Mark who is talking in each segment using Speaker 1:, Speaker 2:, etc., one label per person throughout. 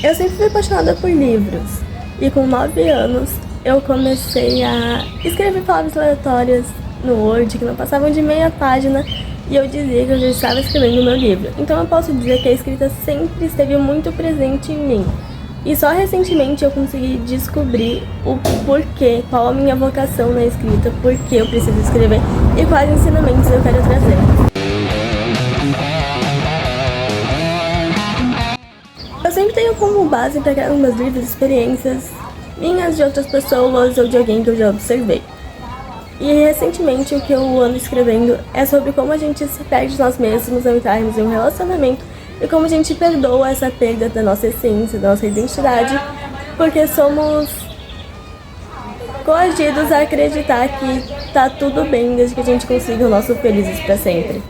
Speaker 1: Eu sempre fui apaixonada por livros, e com 9 anos eu comecei a escrever palavras aleatórias no Word que não passavam de meia página, e eu dizia que eu já estava escrevendo meu livro. Então eu posso dizer que a escrita sempre esteve muito presente em mim. E só recentemente eu consegui descobrir o porquê, qual a minha vocação na escrita, por que eu preciso escrever e quais ensinamentos eu quero trazer. Eu sempre tenho como base pegar meus livros, experiências minhas, de outras pessoas ou de alguém que eu já observei. E recentemente o que eu ando escrevendo é sobre como a gente se perde nós mesmos ao entrarmos em um relacionamento e como a gente perdoa essa perda da nossa essência, da nossa identidade, porque somos coagidos a acreditar que tá tudo bem desde que a gente consiga o nosso felizes para sempre.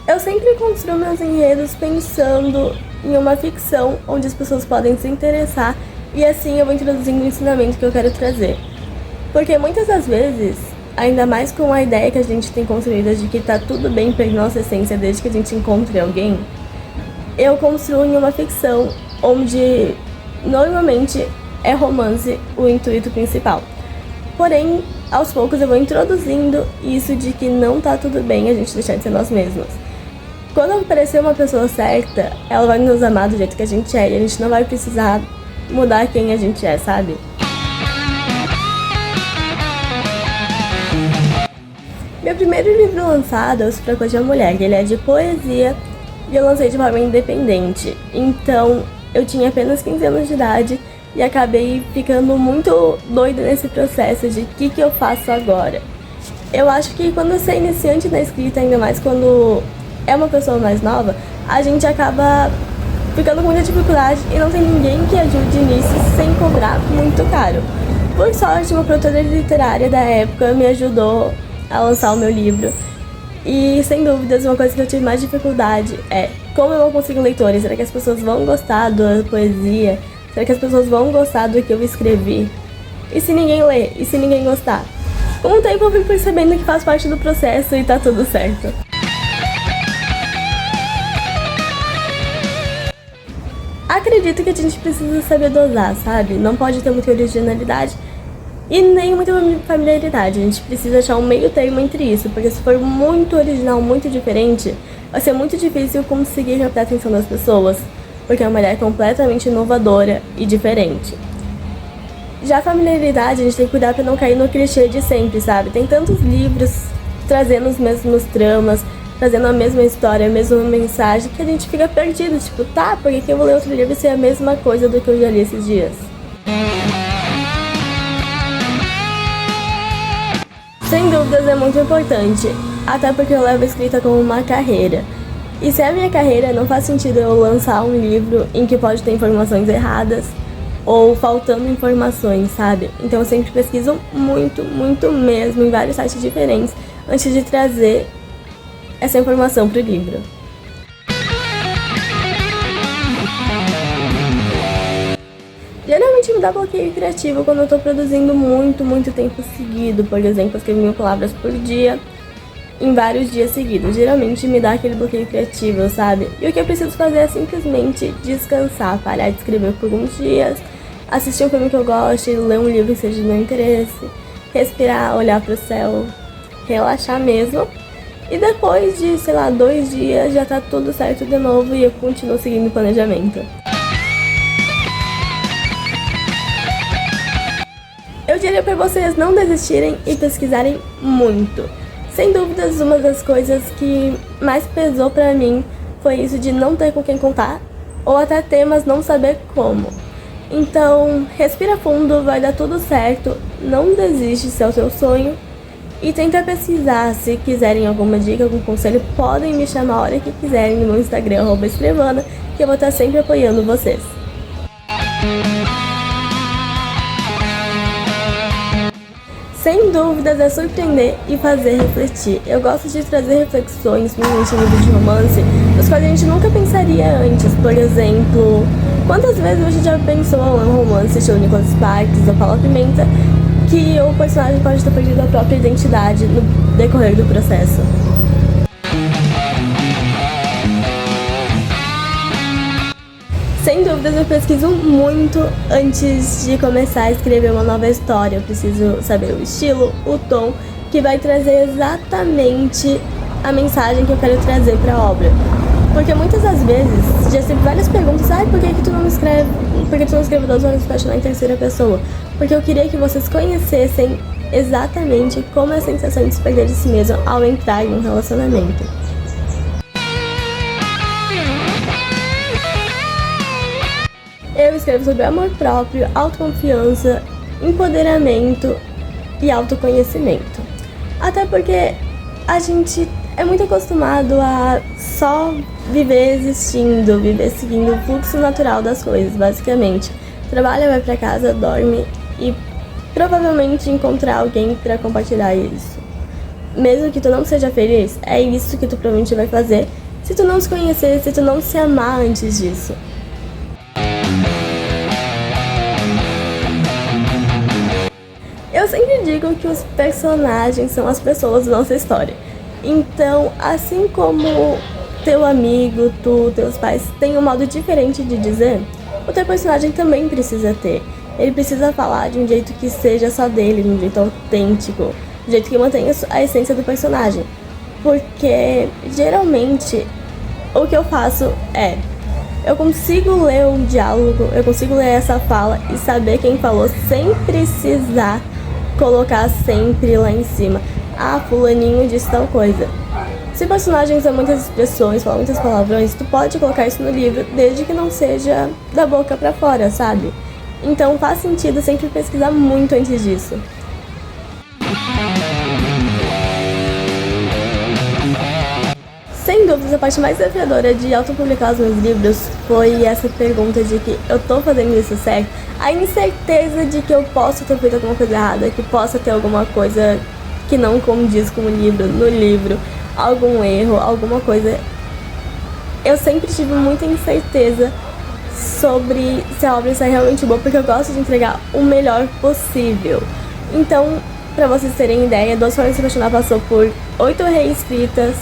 Speaker 1: Eu sempre construo meus enredos pensando em uma ficção onde as pessoas podem se interessar, e assim eu vou introduzindo o ensinamento que eu quero trazer. Porque muitas das vezes, ainda mais com a ideia que a gente tem construída de que tá tudo bem perder nossa essência desde que a gente encontre alguém, eu construo em uma ficção onde normalmente é romance o intuito principal. Porém, aos poucos eu vou introduzindo isso de que não tá tudo bem a gente deixar de ser nós mesmos. Quando aparecer uma pessoa certa, ela vai nos amar do jeito que a gente é, e a gente não vai precisar mudar quem a gente é, sabe? Meu primeiro livro lançado é O Supra-Corte da Mulher, ele é de poesia e eu lancei de forma independente. Então, eu tinha apenas 15 anos de idade e acabei ficando muito doida nesse processo de o que eu faço agora. Eu acho que quando você é iniciante na escrita, ainda mais quando é uma pessoa mais nova, a gente acaba ficando com muita dificuldade e não tem ninguém que ajude nisso sem cobrar muito caro. Por sorte, uma produtora literária da época me ajudou a lançar o meu livro. E, sem dúvidas, uma coisa que eu tive mais dificuldade é como eu não consigo leitores. Será que as pessoas vão gostar da poesia? Será que as pessoas vão gostar do que eu escrevi? E se ninguém ler? E se ninguém gostar? Com o tempo eu fui percebendo que faz parte do processo e tá tudo certo. Acredito que a gente precisa saber dosar, sabe? Não pode ter muita originalidade e nem muita familiaridade. A gente precisa achar um meio termo entre isso, porque se for muito original, muito diferente, vai ser muito difícil conseguir captar a atenção das pessoas, porque é uma ideia completamente inovadora e diferente. Já a familiaridade, a gente tem que cuidar para não cair no clichê de sempre, sabe? Tem tantos livros trazendo os mesmos tramas, trazendo a mesma história, a mesma mensagem, que a gente fica perdido, tipo, tá, por que eu vou ler outro livro se é a mesma coisa do que eu já li esses dias? Sem dúvidas é muito importante, até porque eu levo a escrita como uma carreira. E se é a minha carreira, não faz sentido eu lançar um livro em que pode ter informações erradas ou faltando informações, sabe? Então eu sempre pesquiso muito, muito mesmo em vários sites diferentes antes de trazer essa informação para o livro. Geralmente me dá bloqueio criativo quando eu estou produzindo muito tempo seguido. Por exemplo, eu escrevo 1000 palavras por dia, em vários dias seguidos. Geralmente me dá aquele bloqueio criativo, sabe? E o que eu preciso fazer é simplesmente descansar, parar de escrever por alguns dias, assistir um filme que eu goste, ler um livro que seja do meu interesse, respirar, olhar para o céu, relaxar mesmo. E depois de, 2 dias, já tá tudo certo de novo e eu continuo seguindo o planejamento. Eu diria para vocês não desistirem e pesquisarem muito. Sem dúvidas, uma das coisas que mais pesou pra mim foi isso de não ter com quem contar, ou até ter, mas não saber como. Então, respira fundo, vai dar tudo certo, não desiste se é o seu sonho. E tenta pesquisar, se quiserem alguma dica, algum conselho, podem me chamar a hora que quiserem no meu Instagram, @escrevana, que eu vou estar sempre apoiando vocês. Sem dúvidas é surpreender e fazer refletir. Eu gosto de trazer reflexões, principalmente em livros de romance, nos quais a gente nunca pensaria antes. Por exemplo, quantas vezes você já pensou em um romance estilo Nicholas Sparks ou Paula Pimenta, que o personagem pode ter perdido a própria identidade no decorrer do processo? Sem dúvidas, eu pesquiso muito antes de começar a escrever uma nova história. Eu preciso saber o estilo, o tom, que vai trazer exatamente a mensagem que eu quero trazer para a obra. Porque muitas das vezes, já recebi várias perguntas, por que tu não escreve? Por que tu não escreve 2 horas de paixão em terceira pessoa? Porque eu queria que vocês conhecessem exatamente como é a sensação de se perder de si mesmo ao entrar em um relacionamento. Eu escrevo sobre amor próprio, autoconfiança, empoderamento e autoconhecimento. Até porque a gente é muito acostumado a só viver existindo, viver seguindo o fluxo natural das coisas, basicamente. Trabalha, vai pra casa, dorme e provavelmente encontrar alguém para compartilhar isso. Mesmo que tu não seja feliz, é isso que tu provavelmente vai fazer se tu não se conhecer, se tu não se amar antes disso. Eu sempre digo que os personagens são as pessoas da nossa história. Então, assim como teu amigo, tu, teus pais têm um modo diferente de dizer, o teu personagem também precisa ter. Ele precisa falar de um jeito que seja só dele, de um jeito autêntico, de um jeito que mantenha a essência do personagem. Porque, geralmente, o que eu faço é... eu consigo ler um diálogo, eu consigo ler essa fala e saber quem falou sem precisar colocar sempre lá em cima. Fulaninho disse tal coisa. Se o personagem usa muitas expressões, fala muitas palavrões, tu pode colocar isso no livro, desde que não seja da boca pra fora, sabe? Então faz sentido sempre pesquisar muito antes disso. Sem dúvidas, a parte mais desafiadora de autopublicar os meus livros foi essa pergunta de que eu tô fazendo isso certo, a incerteza de que eu posso ter feito alguma coisa errada, que possa ter alguma coisa que não condiz com o livro, no livro, algum erro, alguma coisa. Eu sempre tive muita incerteza sobre se a obra está realmente boa, porque eu gosto de entregar o melhor possível. Então, pra vocês terem ideia, 2 Formas de Se Apaixonar passou por 8 reescritas,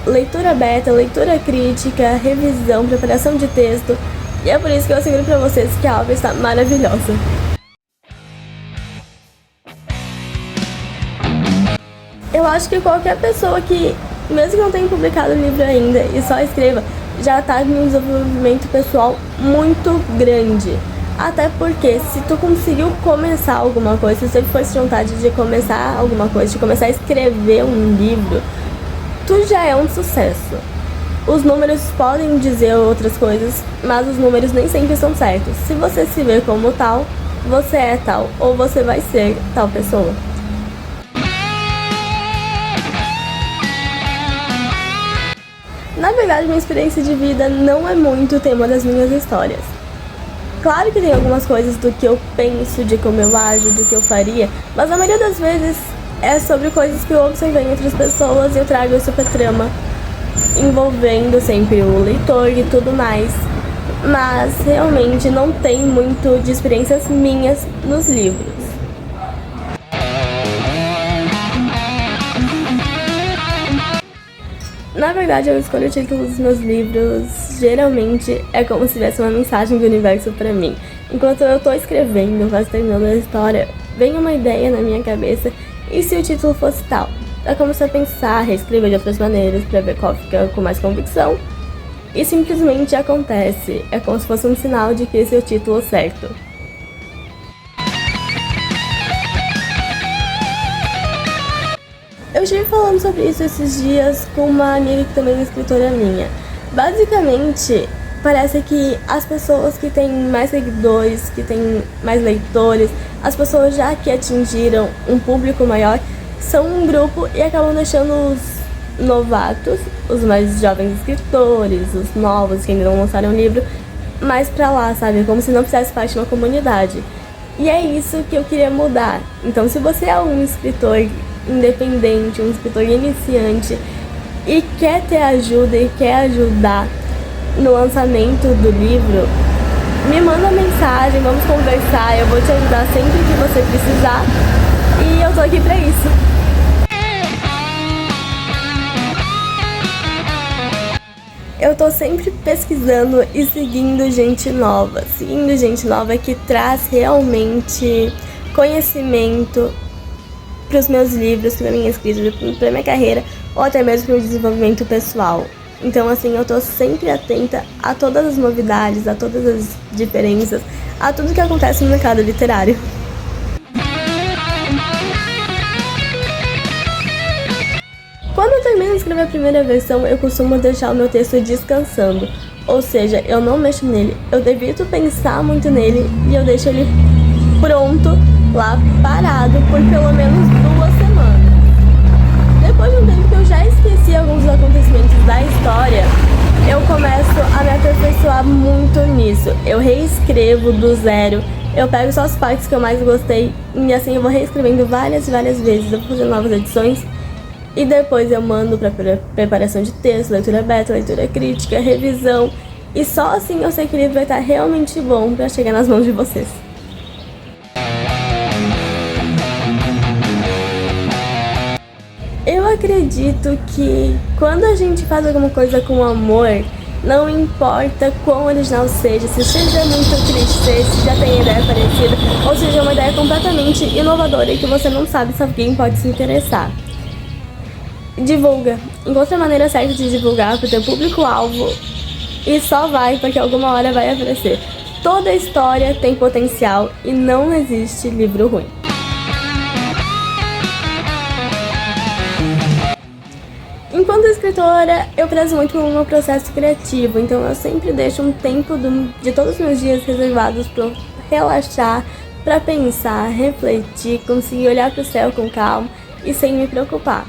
Speaker 1: leitura beta, leitura crítica, revisão, preparação de texto, e é por isso que eu asseguro pra vocês que a obra está maravilhosa. Eu acho que qualquer pessoa que, mesmo que não tenha publicado o livro ainda e só escreva, já tá em um desenvolvimento pessoal muito grande. Até porque se tu conseguiu começar alguma coisa, se você foi de vontade de começar alguma coisa, de começar a escrever um livro, tu já é um sucesso. Os números podem dizer outras coisas, mas os números nem sempre são certos. Se você se vê como tal, você é tal, ou você vai ser tal pessoa. Na verdade, minha experiência de vida não é muito o tema das minhas histórias. Claro que tem algumas coisas do que eu penso, de como eu ajo, do que eu faria, mas a maioria das vezes é sobre coisas que eu observei em outras pessoas e eu trago isso pra trama, envolvendo sempre o leitor e tudo mais. Mas realmente não tem muito de experiências minhas nos livros. Na verdade, eu escolho o título dos meus livros, geralmente é como se tivesse uma mensagem do universo pra mim. Enquanto eu tô escrevendo, quase terminando a história, vem uma ideia na minha cabeça, e se o título fosse tal? Eu começo a pensar, reescrever de outras maneiras pra ver qual fica com mais convicção, e simplesmente acontece. É como se fosse um sinal de que esse é o título certo. Eu estive falando sobre isso esses dias com uma amiga que também é escritora minha. Basicamente, parece que as pessoas que têm mais seguidores, que têm mais leitores, as pessoas já que atingiram um público maior, são um grupo e acabam deixando os novatos, os mais jovens escritores, os novos que ainda não lançaram livro, mais pra lá, sabe? Como se não fizesse parte de uma comunidade. E é isso que eu queria mudar. Então, se você é um escritor independente, um escritor iniciante e quer ter ajuda e quer ajudar no lançamento do livro, me manda mensagem, vamos conversar, eu vou te ajudar sempre que você precisar e eu tô aqui pra isso. Eu tô sempre pesquisando e seguindo gente nova que traz realmente conhecimento para os meus livros, para minha escrita, para minha carreira ou até mesmo para o desenvolvimento pessoal. Então, assim, eu tô sempre atenta a todas as novidades, a todas as diferenças, a tudo que acontece no mercado literário. Quando eu termino de escrever a primeira versão, eu costumo deixar o meu texto descansando. Ou seja, eu não mexo nele, eu evito pensar muito nele e eu deixo ele pronto, lá, parado, por pelo menos 2 semanas. Depois de um tempo que eu já esqueci alguns dos acontecimentos da história, eu começo a me aperfeiçoar muito nisso. Eu reescrevo do zero, eu pego só as partes que eu mais gostei e assim eu vou reescrevendo várias vezes, eu vou fazendo novas edições. E depois eu mando para preparação de texto, leitura beta, leitura crítica, revisão. E só assim eu sei que o livro vai estar realmente bom para chegar nas mãos de vocês. Eu acredito que quando a gente faz alguma coisa com amor, não importa quão original seja, se seja muito clichê, se já tem ideia parecida, ou seja uma ideia completamente inovadora e que você não sabe se alguém pode se interessar. Divulga. Encontre a maneira certa de divulgar para o teu público-alvo e só vai, porque alguma hora vai aparecer. Toda história tem potencial e não existe livro ruim. Enquanto escritora, eu prezo muito pelo meu processo criativo, então eu sempre deixo um tempo de todos os meus dias reservados para relaxar, para pensar, refletir, conseguir olhar para o céu com calma e sem me preocupar.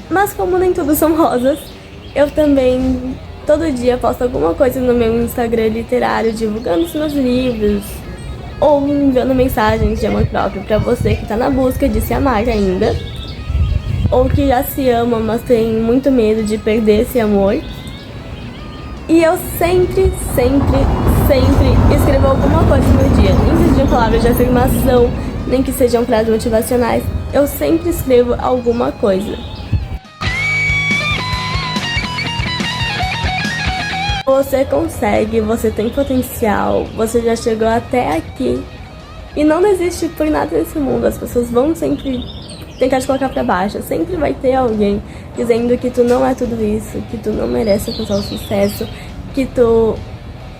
Speaker 1: Mas como nem tudo são rosas, eu também todo dia posto alguma coisa no meu Instagram literário, divulgando os meus livros ou enviando mensagens de amor próprio para você que está na busca de se amar ainda, ou que já se ama, mas tem muito medo de perder esse amor. E eu sempre escrevo alguma coisa no meu dia, nem que sejam palavras de afirmação, nem que sejam frases motivacionais, eu sempre escrevo alguma coisa. Você consegue, você tem potencial, você já chegou até aqui. E não desiste por nada nesse mundo, as pessoas vão sempre tentar te colocar pra baixo. Sempre vai ter alguém dizendo que tu não é tudo isso, que tu não merece alcançar o sucesso, que tu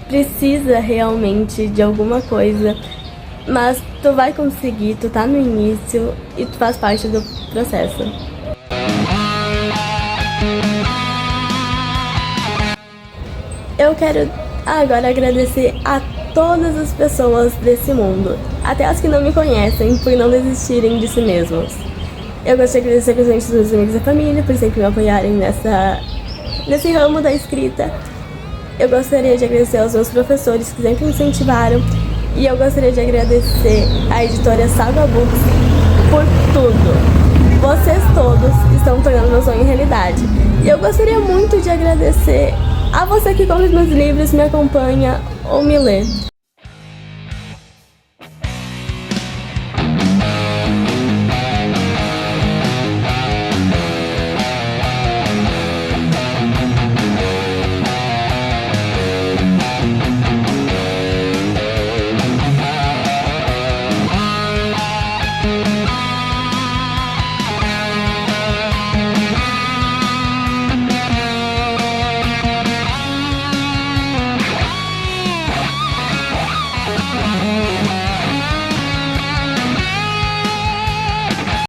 Speaker 1: precisa realmente de alguma coisa. Mas tu vai conseguir, tu tá no início e tu faz parte do processo. Eu quero agora agradecer a todas as pessoas desse mundo, até as que não me conhecem, por não desistirem de si mesmos. Eu gostaria de agradecer principalmente os meus amigos e família por sempre me apoiarem nesse ramo da escrita. Eu gostaria de agradecer aos meus professores que sempre me incentivaram. E eu gostaria de agradecer à editora Saga Books por tudo. Vocês todos estão tornando meu sonho realidade. E eu gostaria muito de agradecer a você que compra os meus livros, me acompanha ou me lê.